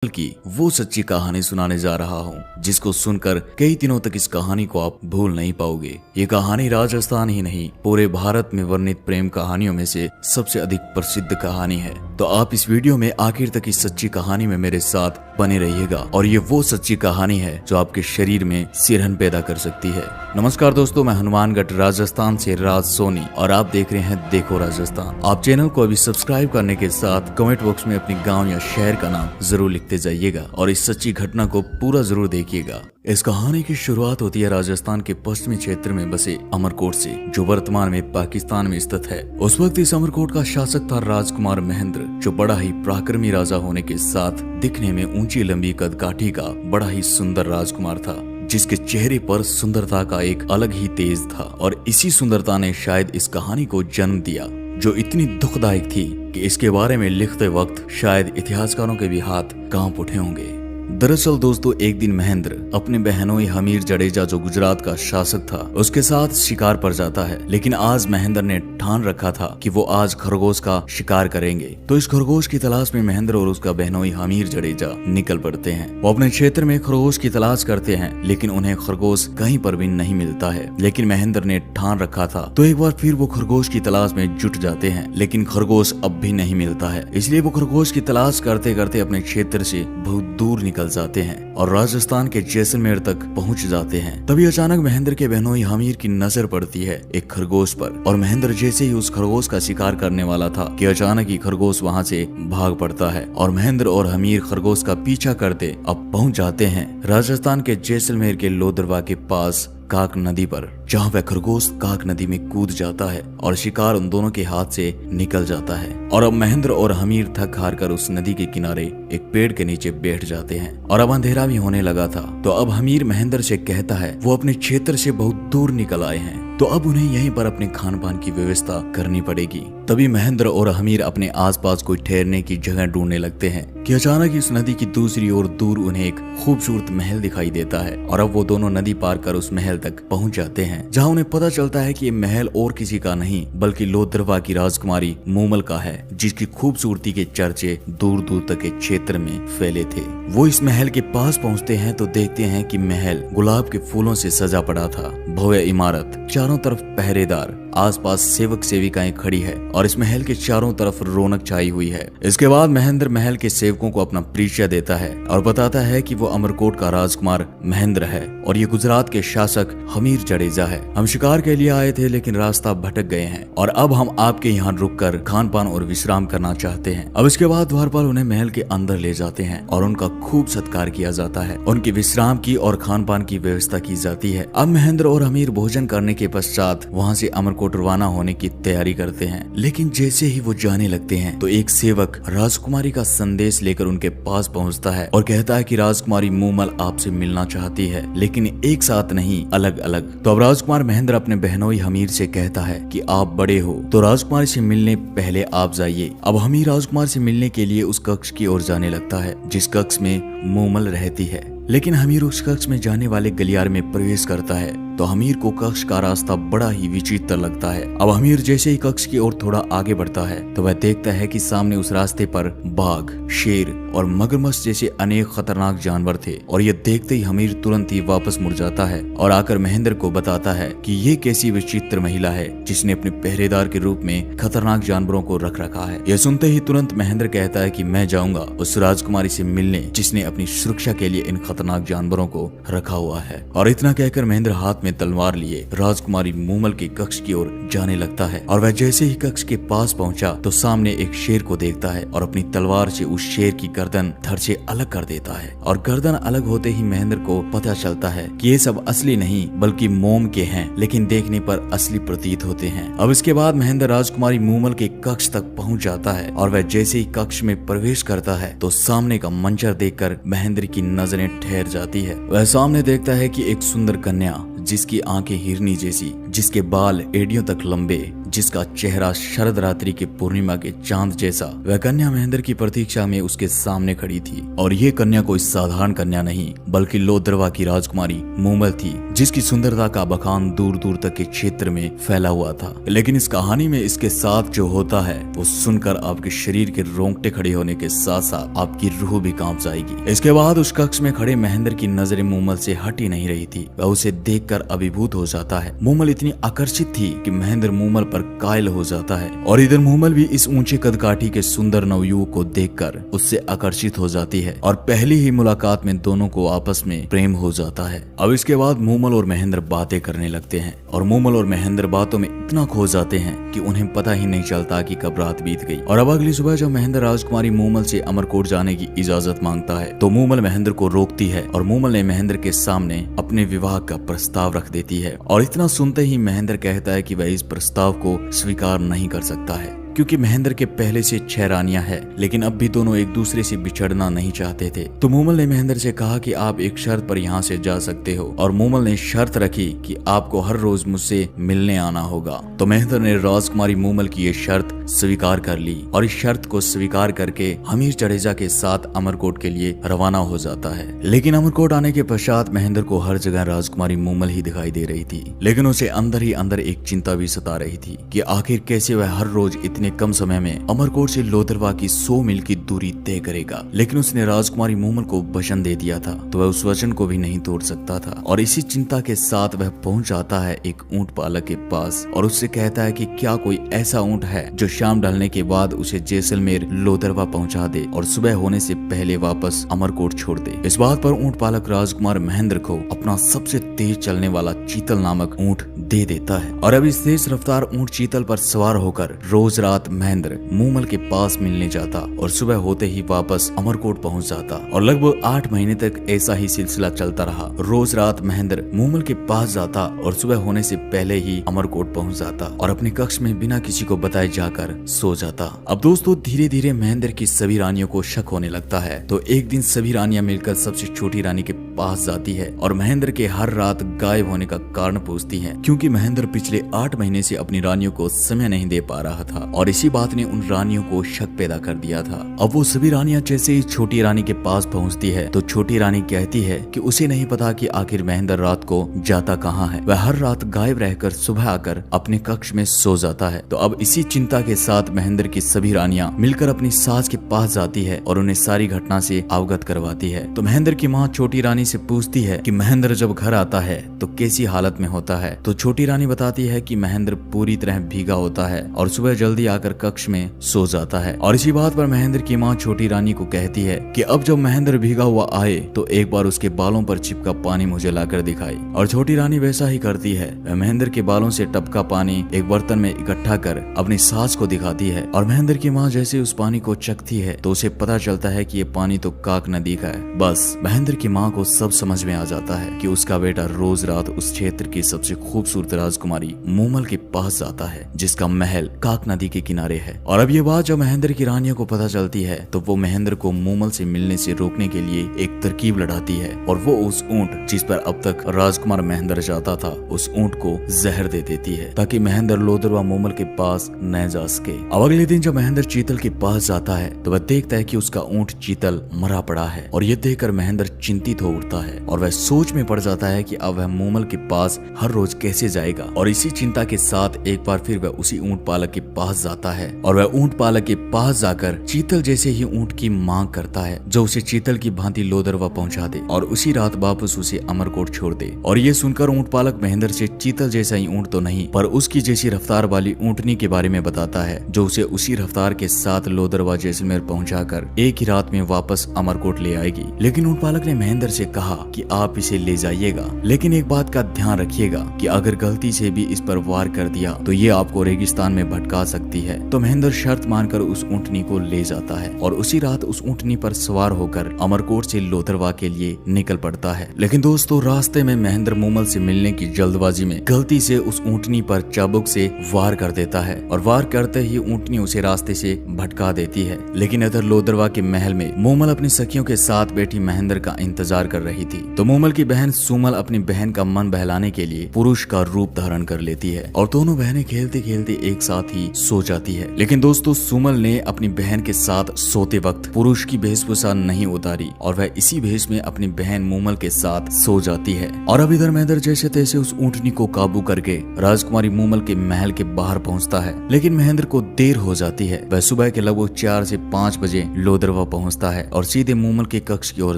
की वो सच्ची कहानी सुनाने जा रहा हूँ जिसको सुनकर कई दिनों तक इस कहानी को आप भूल नहीं पाओगे। ये कहानी राजस्थान ही नहीं पूरे भारत में वर्णित प्रेम कहानियों में से सबसे अधिक प्रसिद्ध कहानी है। तो आप इस वीडियो में आखिर तक इस सच्ची कहानी में मेरे साथ बने रहिएगा और ये वो सच्ची कहानी है जो आपके शरीर में सिरहन पैदा कर सकती है। नमस्कार दोस्तों, मैं हनुमानगढ़ राजस्थान से राज सोनी और आप देख रहे हैं देखो राजस्थान। आप चैनल को अभी सब्सक्राइब करने के साथ कमेंट बॉक्स में अपनी गांव या शहर का नाम जरूर लिखते जाइएगा और इस सच्ची घटना को पूरा जरूर देखिएगा। इस कहानी की शुरुआत होती है राजस्थान के पश्चिमी क्षेत्र में बसे अमरकोट से, जो वर्तमान में पाकिस्तान में स्थित है। उस वक्त इस अमरकोट का शासक था राजकुमार महेंद्र, जो बड़ा ही पराक्रमी राजा होने के साथ दिखने में ऊंची लंबी कदकाठी का बड़ा ही सुंदर राजकुमार था, जिसके चेहरे पर सुंदरता का एक अलग ही तेज था। और इसी सुंदरता ने शायद इस कहानी को जन्म दिया, जो इतनी दुखदायक थी कि इसके बारे में लिखते वक्त शायद इतिहासकारों के भी हाथ कांप उठे होंगे। दरअसल दोस्तों, एक दिन महेंद्र अपने बहनोई हमीर जडेजा, जो गुजरात का शासक था, उसके साथ शिकार पर जाता है। लेकिन आज महेंद्र ने ठान रखा था कि वो आज खरगोश का शिकार करेंगे। तो इस खरगोश की तलाश में महेंद्र और उसका बहनोई हमीर जडेजा निकल पड़ते हैं। वो अपने क्षेत्र में खरगोश की तलाश करते हैं, लेकिन उन्हें खरगोश कहीं पर भी नहीं मिलता है। लेकिन महेंद्र ने ठान रखा था, तो एक बार फिर वो खरगोश की तलाश में जुट जाते हैं, लेकिन खरगोश अब भी नहीं मिलता है। इसलिए वो खरगोश की तलाश करते करते अपने क्षेत्र से बहुत दूर निकल जाते हैं और राजस्थान के जैसलमेर तक पहुंच जाते हैं। तभी अचानक महेंद्र के बहनोई हमीर की नजर पड़ती है एक खरगोश पर, और महेंद्र जैसे ही उस खरगोश का शिकार करने वाला था कि अचानक ही खरगोश वहां से भाग पड़ता है और महेंद्र और हमीर खरगोश का पीछा करते अब पहुंच जाते हैं राजस्थान के जैसलमेर के लोदरवा के पास काक नदी पर, जहाँ वह खरगोश काक नदी में कूद जाता है और शिकार उन दोनों के हाथ से निकल जाता है। और अब महेंद्र और हमीर थक हार कर उस नदी के किनारे एक पेड़ के नीचे बैठ जाते हैं और अब अंधेरा भी होने लगा था। तो अब हमीर महेंद्र से कहता है वो अपने क्षेत्र से बहुत दूर निकल आए हैं, तो अब उन्हें यहीं पर अपने खान पान की व्यवस्था करनी पड़ेगी। तभी महेंद्र और हमीर अपने आसपास कोई ठहरने की जगह ढूंढने लगते हैं कि अचानक इस नदी की दूसरी ओर दूर उन्हें एक खूबसूरत महल दिखाई देता है। और अब वो दोनों नदी पार कर उस महल तक पहुंच जाते हैं, जहां उन्हें पता चलता है कि ये महल और किसी का नहीं बल्कि लोदरवा की राजकुमारी मूमल का है, जिसकी खूबसूरती के चर्चे दूर दूर तक के क्षेत्र में फैले थे। वो इस महल के पास पहुंचते हैं तो देखते हैं कि महल गुलाब के फूलों से सजा पड़ा था। भव्य इमारत, चारों तरफ पहरेदार, आसपास सेवक सेविकाएं खड़ी है और इस महल के चारों तरफ रौनक छाई हुई है। इसके बाद महेंद्र महल के सेवकों को अपना परिचय देता है और बताता है कि वो अमरकोट का राजकुमार महेंद्र है और ये गुजरात के शासक हमीर जडेजा है। हम शिकार के लिए आए थे लेकिन रास्ता भटक गए हैं और अब हम आपके यहाँ रुककर खान पान और विश्राम करना चाहते हैं। अब इसके बाद द्वारपाल उन्हें महल के अंदर ले जाते हैं और उनका खूब सत्कार किया जाता है। उनके विश्राम की और खान पान की व्यवस्था की जाती है। अब महेंद्र और हमीर भोजन करने के पश्चात वहाँ से अमरकोट रवाना होने की तैयारी करते हैं। लेकिन जैसे ही वो जाने लगते हैं तो एक सेवक राजकुमारी का संदेश लेकर उनके पास पहुंचता है और कहता है कि राजकुमारी मूमल आपसे मिलना चाहती है, लेकिन एक साथ नहीं, अलग अलग। तो अब राजकुमार महेंद्र अपने बहनोई हमीर से कहता है कि आप बड़े हो तो राजकुमारी से मिलने पहले आप जाइए। अब हमीर राजकुमार से मिलने के लिए उस कक्ष की ओर जाने लगता है जिस कक्ष में मूमल रहती है। लेकिन हमीर उस कक्ष में जाने वाले गलियारे में प्रवेश करता है तो हमीर को कक्ष का रास्ता बड़ा ही विचित्र लगता है। अब हमीर जैसे ही कक्ष की ओर थोड़ा आगे बढ़ता है तो वह देखता है कि सामने उस रास्ते पर बाघ, शेर और मगरमच्छ जैसे अनेक खतरनाक जानवर थे। और ये देखते ही हमीर तुरंत ही वापस मुड़ जाता है और आकर महेंद्र को बताता है कि ये कैसी विचित्र महिला है जिसने अपने पहरेदार के रूप में खतरनाक जानवरों को रख रखा है। यह सुनते ही तुरंत महेंद्र कहता है कि मैं जाऊंगा उस राजकुमारी से मिलने जिसने अपनी सुरक्षा के लिए इन खतरनाक जानवरों को रखा हुआ है। और इतना कहकर महेंद्र हाथ में तलवार लिए राजकुमारी मूमल के कक्ष की ओर जाने लगता है। और वह जैसे ही कक्ष के पास पहुंचा तो सामने एक शेर को देखता है और अपनी तलवार से उस शेर की गर्दन धड़ से अलग कर देता है। और गर्दन अलग होते ही महेंद्र को पता चलता है कि ये सब असली नहीं बल्कि मोम के हैं, लेकिन देखने पर असली प्रतीत होते हैं। अब इसके बाद महेंद्र राजकुमारी मूमल के कक्ष तक पहुंच जाता है और वह जैसे ही कक्ष में प्रवेश करता है तो सामने का मंजर देखकर महेंद्र की नजरें ठहर जाती है। वह सामने देखता है कि एक सुंदर कन्या जिसकी आंखें हिरनी जैसी जिसके बाल एड़ियों तक लंबे, जिसका चेहरा शरद रात्रि के पूर्णिमा के चांद जैसा। वह कन्या महेंद्र की प्रतीक्षा में उसके सामने खड़ी थी और ये कन्या कोई साधारण कन्या नहीं बल्कि लोदरवा की राजकुमारी मूमल थी, जिसकी सुंदरता का बखान दूर दूर तक के क्षेत्र में फैला हुआ था। लेकिन इस कहानी में इसके साथ जो होता है वो सुनकर आपके शरीर के रोंगटे खड़े होने के साथ साथ आपकी रूह भी कांप जाएगी। इसके बाद उस कक्ष में खड़े महेंद्र की नजरें मूमल से हट ही नहीं रही थी। वह उसे देखकर अभिभूत हो जाता है। मूमल इतनी आकर्षित थी कि महेंद्र मूमल पर कायल हो जाता है और इधर मूमल भी इस ऊंचे कदकाठी के सुंदर नवयुवक को देखकर उससे आकर्षित हो जाती है और पहली ही मुलाकात में दोनों को आपस में प्रेम हो जाता है। अब इसके बाद मूमल और महेंद्र बातें करने लगते हैं और मूमल और महेंद्र बातों में इतना खो जाते हैं कि उन्हें पता ही नहीं चलता कि कब रात बीत गई। और अब अगली सुबह जब महेंद्र राजकुमारी मूमल से अमरकोट जाने की इजाजत मांगता है तो मूमल महेंद्र को रोकती है और मूमल ने महेंद्र के सामने अपने विवाह का प्रस्ताव रख देती है। और इतना सुनते ही महेंद्र कहता है कि वह इस प्रस्ताव को स्वीकार नहीं कर सकता है, क्योंकि महेंद्र के पहले से 6 रानियां हैं, लेकिन अब भी दोनों एक दूसरे से बिछड़ना नहीं चाहते थे। तो मूमल ने महेंद्र से कहा कि आप एक शर्त पर यहाँ से जा सकते हो और मूमल ने शर्त रखी कि आपको हर रोज मुझसे मिलने आना होगा। तो महेंद्र ने राजकुमारी मूमल की ये शर्त स्वीकार कर ली और इस शर्त को स्वीकार करके हमीर जडेजा के साथ अमरकोट के लिए रवाना हो जाता है। लेकिन अमरकोट आने के पश्चात महेंद्र को हर जगह राजकुमारी मूमल ही दिखाई दे रही थी, लेकिन उसे अंदर ही अंदर एक चिंता भी सता रही थी कि आखिर कैसे वह हर रोज इतने कम समय में अमरकोट से लोदरवा की 100 मील की दूरी तय करेगा। लेकिन उसने राजकुमारी मूमल को वचन दे दिया था तो वह उस वचन को भी नहीं तोड़ सकता था। और इसी चिंता के साथ वह पहुंच जाता है एक ऊंट पालक के पास और उससे कहता है कि क्या कोई ऐसा ऊंट है जो शाम ढलने के बाद उसे जैसलमेर लोदरवा पहुंचा दे और सुबह होने से पहले वापस अमरकोट छोड़ दे। इस बात पर ऊंट पालक राजकुमार महेंद्र को अपना सबसे तेज चलने वाला चीतल नामक ऊंट दे देता है। और अब इस तेज रफ्तार ऊंट चीतल पर सवार होकर रोज रात महेंद्र मूमल के पास मिलने जाता और सुबह होते ही वापस अमरकोट पहुंच जाता और लगभग 8 महीने तक ऐसा ही सिलसिला चलता रहा। रोज रात महेंद्र मूमल के पास जाता और सुबह होने से पहले ही अमरकोट पहुंच जाता और अपने कक्ष में बिना किसी को बताए जाकर सो जाता। अब दोस्तों धीरे धीरे महेंद्र की सभी रानियों को शक होने लगता है। तो एक दिन सभी रानियां मिलकर सबसे छोटी रानी के पास जाती है और महेंद्र के हर रात गायब होने का कारण पूछती है, क्योंकि महेंद्र पिछले 8 महीने से अपनी रानियों को समय नहीं दे पा रहा था और इसी बात ने उन रानियों को शक पैदा कर दिया था। अब वो सभी रानियां जैसे ही छोटी रानी के पास पहुंचती है तो छोटी रानी कहती है कि उसे नहीं पता कि आखिर महेंद्र रात को जाता कहाँ है। वह हर रात गायब रहकर सुबह आकर अपने कक्ष में सो जाता है। तो अब इसी चिंता के साथ महेंद्र की सभी रानियां मिलकर अपनी सास के पास जाती है और उन्हें सारी घटना से अवगत करवाती है। तो महेंद्र की माँ छोटी रानी से पूछती है कि महेंद्र जब घर आता है तो कैसी हालत में होता है। तो छोटी रानी बताती है कि महेंद्र पूरी तरह भीगा होता है और सुबह जल्दी आकर कक्ष में सो जाता है। और इसी बात पर महेंद्र की माँ छोटी रानी को कहती है कि अब जब महेंद्र भीगा हुआ आए तो एक बार उसके बालों पर चिपका पानी मुझे लाकर दिखाई। और छोटी रानी वैसा ही करती है। वह महेंद्र के बालों से टपका पानी एक बर्तन में इकट्ठा कर अपनी सास को दिखाती है और महेंद्र की माँ जैसे उस पानी को चखती है तो उसे पता चलता है कि ये पानी तो काक नदी का है। बस महेंद्र की माँ को सब समझ में आ जाता है कि उसका बेटा रोज रात उस क्षेत्र की सबसे खूबसूरत राजकुमारी मूमल के पास जाता है जिसका महल काक नदी के किनारे है। और अब ये बात जब महेंद्र की रानियों को पता चलती है तो वो महेंद्र को मूमल से मिलने से रोकने के लिए एक तरकीब लड़ाती है और वो उस ऊंट जिस पर अब तक राजकुमार महेंद्र जाता था उस ऊंट को जहर दे देती है ताकि महेंद्र लोदरवा मूमल के पास न जा सके। अब अगले दिन जब महेंद्र चीतल के पास जाता है तो वह देखता है कि उसका ऊंट चीतल मरा पड़ा है और ये देखकर महेंद्र चिंतित हो उठता है और वह सोच में पड़ जाता है कि अब वह मूमल के पास हर रोज कैसे जाएगा। और इसी चिंता के साथ एक बार फिर वह उसी ऊंट पालक के पास जाता है और वह ऊंट पालक के पास जाकर चीतल जैसे ही ऊंट की मांग करता है जो उसे चीतल की भांति लोदरवा पहुंचा दे और उसी रात वापस उसे अमरकोट छोड़ दे। और ये सुनकर ऊंट पालक महेंद्र से चीतल जैसा ही ऊंट तो नहीं पर उसकी जैसी रफ्तार वाली ऊंटनी के बारे में बताता है जो उसे उसी रफ्तार के साथ लोदरवा जैसलमेर पहुंचाकर एक ही रात में वापस अमरकोट ले आएगी। लेकिन ऊंट पालक ने महेंद्र से कहा कि आप इसे ले जाइएगा, लेकिन एक बात का ध्यान रखिएगा कि अगर गलती से भी इस पर वार कर दिया तो ये आपको रेगिस्तान में भटका सकती आती है तो महेंद्र शर्त मानकर उस ऊँटनी को ले जाता है और उसी रात उस ऊँटनी पर सवार होकर अमरकोट से लोथरवा के लिए निकल पड़ता है। लेकिन दोस्तों रास्ते में महेंद्र मूमल से मिलने की जल्दबाजी में गलती से उस ऊँटनी पर चाबुक से वार कर देता है और वार करते ही ऊँटनी उसे रास्ते से भटका देती है। लेकिन इधर लोथरवा के महल में मूमल अपनी सखियों के साथ बैठी महेंद्र का इंतजार कर रही थी तो मूमल की बहन सुमल अपनी बहन का मन बहलाने के लिए पुरुष का रूप धारण कर लेती है और दोनों बहनें खेलते खेलते एक साथ ही सो जाती है। लेकिन दोस्तों सुमल ने अपनी बहन के साथ सोते वक्त पुरुष की वेशभूषा नहीं उतारी और वह इसी भेष में अपनी बहन मूमल के साथ सो जाती है। और अब इधर महेंद्र जैसे तैसे उस ऊँटनी को काबू करके राजकुमारी मूमल के महल के बाहर पहुंचता है। लेकिन महेंद्र को देर हो जाती है। वह सुबह के लगभग 4 से 5 बजे लोथरवा पहुंचता है और सीधे मूमल के कक्ष की ओर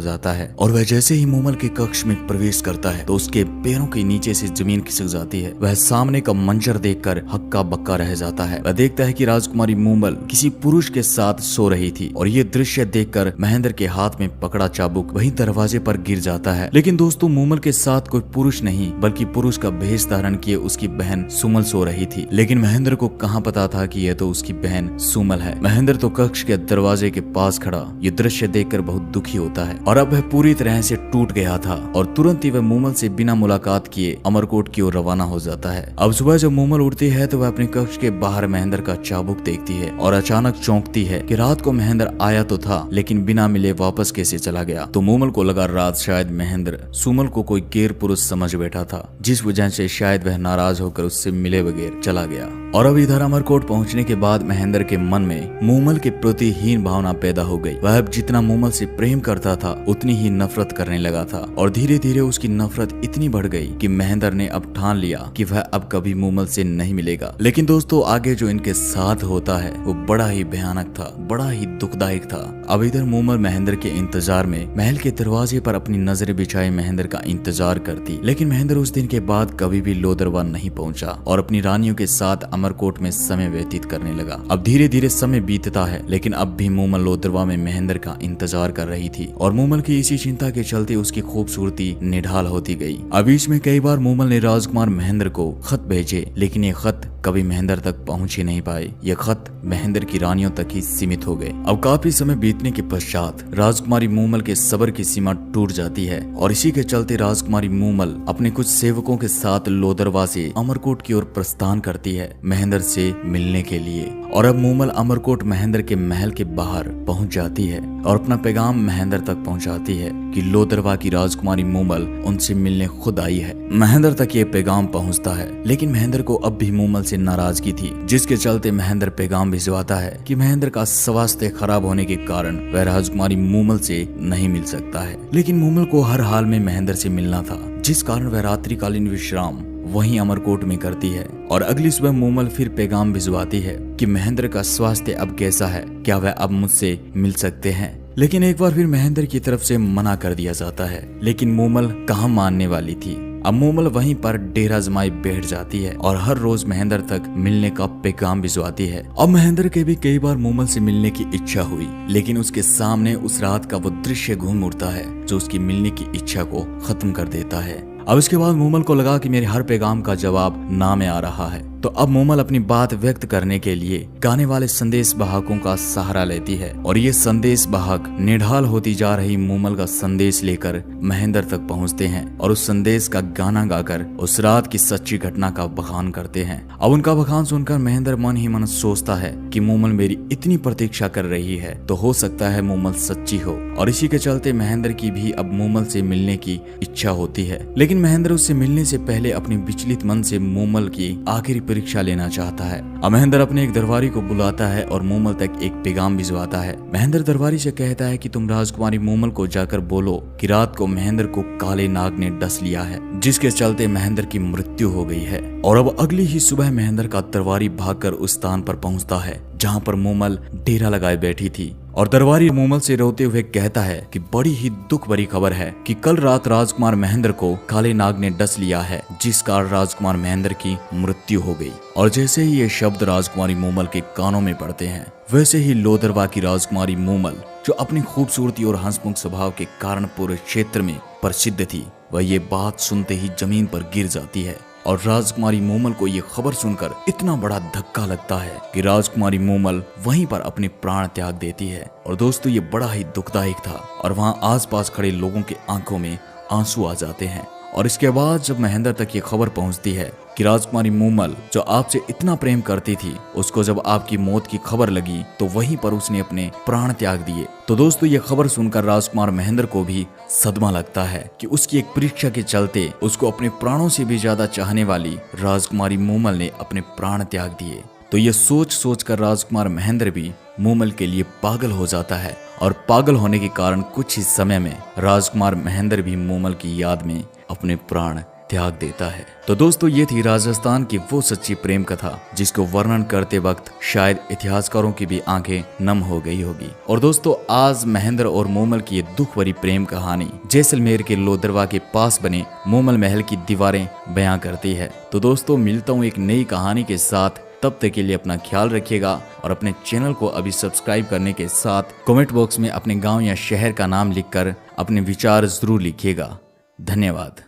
जाता है और वह जैसे ही मूमल के कक्ष में प्रवेश करता है तो उसके पैरों के नीचे से जमीन खिसक जाती है। वह सामने का मंजर देखकर हक्का बक्का रह जाता है। वह देखता है कि राजकुमारी मूमल किसी पुरुष के साथ सो रही थी और ये दृश्य देखकर महेंद्र के हाथ में पकड़ा चाबुक वही दरवाजे पर गिर जाता है। लेकिन दोस्तों मूमल के साथ कोई पुरुष नहीं बल्कि पुरुष का भेष धारण किए उसकी बहन सुमल सो रही थी। लेकिन महेंद्र को कहाँ पता था कि यह तो उसकी बहन सुमल है। महेंद्र तो कक्ष के दरवाजे के पास खड़ा ये दृश्य देखकर बहुत दुखी होता है और अब वह पूरी तरह से टूट गया था और तुरंत ही वह मूमल से बिना मुलाकात किए अमरकोट की ओर रवाना हो जाता है। अब सुबह जब मूमल उठती है तो वह अपने कक्ष के बाहर महेंद्र का चाबुक देखती है और अचानक चौंकती है कि रात को महेंद्र आया तो था लेकिन बिना मिले वापस कैसे चला गया। तो मूमल को लगा रात शायद महेंद्र सुमल को कोई गैर पुरुष समझ बैठा था जिस वजह से शायद वह नाराज होकर उससे मिले बगैर चला गया। और अब इधर अमरकोट पहुंचने के बाद महेंद्र के मन में मूमल के प्रति हीन भावना पैदा हो गई। वह अब जितना मूमल से प्रेम करता था उतनी ही नफरत करने लगा था और धीरे धीरे उसकी नफरत इतनी बढ़ गई कि महेंद्र ने अब ठान लिया कि वह अब कभी मूमल से नहीं मिलेगा। लेकिन दोस्तों आगे जो इनके साथ होता है वो बड़ा ही भयानक था, बड़ा ही दुखदायक था। अब इधर मूमल महेंद्र के इंतजार में महल के दरवाजे पर अपनी नजरें बिछाए महेंद्र का इंतजार करती। लेकिन महेंद्र उस दिन के बाद कभी भी लोथरवा नहीं पहुंचा और अपनी रानियों के साथ अमरकोट में समय व्यतीत करने लगा। अब धीरे धीरे समय बीतता है लेकिन अब भी मूमल लोथरवा में महेंद्र का इंतजार कर रही थी और मूमल की इसी चिंता के चलते उसकी खूबसूरती निढाल होती गई। अब बीच में कई बार मूमल ने राजकुमार महेंद्र को खत भेजे लेकिन ये खत कभी महेंद्र तक पहुंच ही नहीं पाए। ये खत महेंद्र की रानियों तक ही सीमित हो गए। अब काफी समय बीतने के पश्चात राजकुमारी मूमल के सब्र की सीमा टूट जाती है और इसी के चलते राजकुमारी मूमल अपने कुछ सेवकों के साथ लोथरवा से अमरकोट की ओर प्रस्थान करती है महेंद्र से मिलने के लिए। और अब मूमल अमरकोट महेंद्र के महल के बाहर पहुंच जाती है और अपना पैगाम महेंद्र तक पहुंचाती है कि लोथरवा की राजकुमारी मूमल उनसे मिलने खुद आई है। महेंद्र तक ये पैगाम पहुंचता है लेकिन महेंद्र को अब भी मूमल से नाराजगी थी जिसके चलते महेंद्र पैगाम भिजवाता है कि महेंद्र का स्वास्थ्य खराब होने के कारण वह राजकुमारी मूमल से नहीं मिल सकता है। लेकिन मूमल को हर हाल में महेंद्र से मिलना था जिस कारण वह रात्रिकालीन विश्राम वहीं अमरकोट में करती है। और अगली सुबह मूमल फिर पैगाम भिजवाती है कि महेंद्र का स्वास्थ्य अब कैसा है, क्या वह अब मुझसे मिल सकते हैं। लेकिन एक बार फिर महेंद्र की तरफ से मना कर दिया जाता है। लेकिन मूमल कहाँ मानने वाली थी। अब मूमल वहीं पर डेरा जमाई बैठ जाती है और हर रोज महेंद्र तक मिलने का पैगाम भिजवाती है। अब महेंद्र के भी कई बार मूमल से मिलने की इच्छा हुई लेकिन उसके सामने उस रात का वो दृश्य घूम उठता है जो उसकी मिलने की इच्छा को खत्म कर देता है। अब इसके बाद मूमल को लगा कि मेरे हर पैगाम का जवाब ना में आ रहा है तो अब मूमल अपनी बात व्यक्त करने के लिए गाने वाले संदेश वाहकों का सहारा लेती है और ये संदेश वाहक निढाल होती जा रही मूमल का संदेश लेकर महेंद्र तक पहुंचते हैं और उस संदेश का गाना गाकर उस रात की सच्ची घटना का बखान करते हैं। अब उनका बखान सुनकर महेंद्र मन ही मन सोचता है कि मूमल मेरी इतनी प्रतीक्षा कर रही है तो हो सकता है मूमल सच्ची हो और इसी के चलते महेंद्र की भी अब मूमल से मिलने की इच्छा होती है। लेकिन महेंद्र उससे मिलने से पहले अपने विचलित मन से मूमल की आखिरी परीक्षा लेना चाहता है। अब महेंद्र अपने एक दरबारी को बुलाता है और मूमल तक एक पैगाम भिजवाता है। महेंद्र दरबारी से कहता है कि तुम राजकुमारी मूमल को जाकर बोलो कि रात को महेंद्र को काले नाग ने डस लिया है जिसके चलते महेंद्र की मृत्यु हो गई है। और अब अगली ही सुबह महेंद्र का दरबारी भागकर उस स्थान पर पहुंचता है जहां पर मूमल डेरा लगाए बैठी थी और दरबारी मूमल से रोते हुए कहता है कि बड़ी ही दुख भरी खबर है कि कल रात राजकुमार महेंद्र को काले नाग ने डस लिया है जिस कारण राजकुमार महेंद्र की मृत्यु हो गई। और जैसे ही ये शब्द राजकुमारी मूमल के कानों में पड़ते हैं वैसे ही लोथरवा की राजकुमारी मूमल जो अपनी खूबसूरती और हंसमुख स्वभाव के कारण पूरे क्षेत्र में प्रसिद्ध थी वह ये बात सुनते ही जमीन पर गिर जाती है और राजकुमारी मोमल को ये खबर सुनकर इतना बड़ा धक्का लगता है कि राजकुमारी मोमल वहीं पर अपने प्राण त्याग देती है। और दोस्तों ये बड़ा ही दुखदायक था और वहाँ आसपास खड़े लोगों के आंखों में आंसू आ जाते हैं। और इसके बाद जब महेंद्र तक ये खबर पहुंचती है कि राजकुमारी मोमल जो आपसे इतना प्रेम करती थी, उसको जब आपकी मौत की खबर लगी तो वहीं पर उसने अपने प्राण त्याग दिए। तो दोस्तों ये खबर सुनकर राजकुमार महेंद्र को भी सदमा लगता है कि उसकी एक परीक्षा के चलते उसको अपने प्राणों से भी ज्यादा चाहने वाली राजकुमारी मोमल ने अपने प्राण त्याग दिए। तो ये सोच सोच कर राजकुमार महेंद्र भी मोमल के लिए पागल हो जाता है और पागल होने के कारण कुछ ही समय में राजकुमार महेंद्र भी मोमल की याद में अपने प्राण त्याग देता है। तो दोस्तों ये थी राजस्थान की वो सच्ची प्रेम कथा जिसको वर्णन करते वक्त शायद इतिहासकारों की भी आंखें नम हो गई होगी। और दोस्तों आज महेंद्र और मोमल की ये दुख भरी प्रेम कहानी जैसलमेर के लोदरवा के पास बने मोमल महल की दीवारें बयां करती है। तो दोस्तों मिलता हूँ एक नई कहानी के साथ, तब तक के लिए अपना ख्याल रखिएगा और अपने चैनल को अभी सब्सक्राइब करने के साथ कमेंट बॉक्स में अपने गांव या शहर का नाम लिखकर अपने विचार जरूर लिखिएगा। धन्यवाद।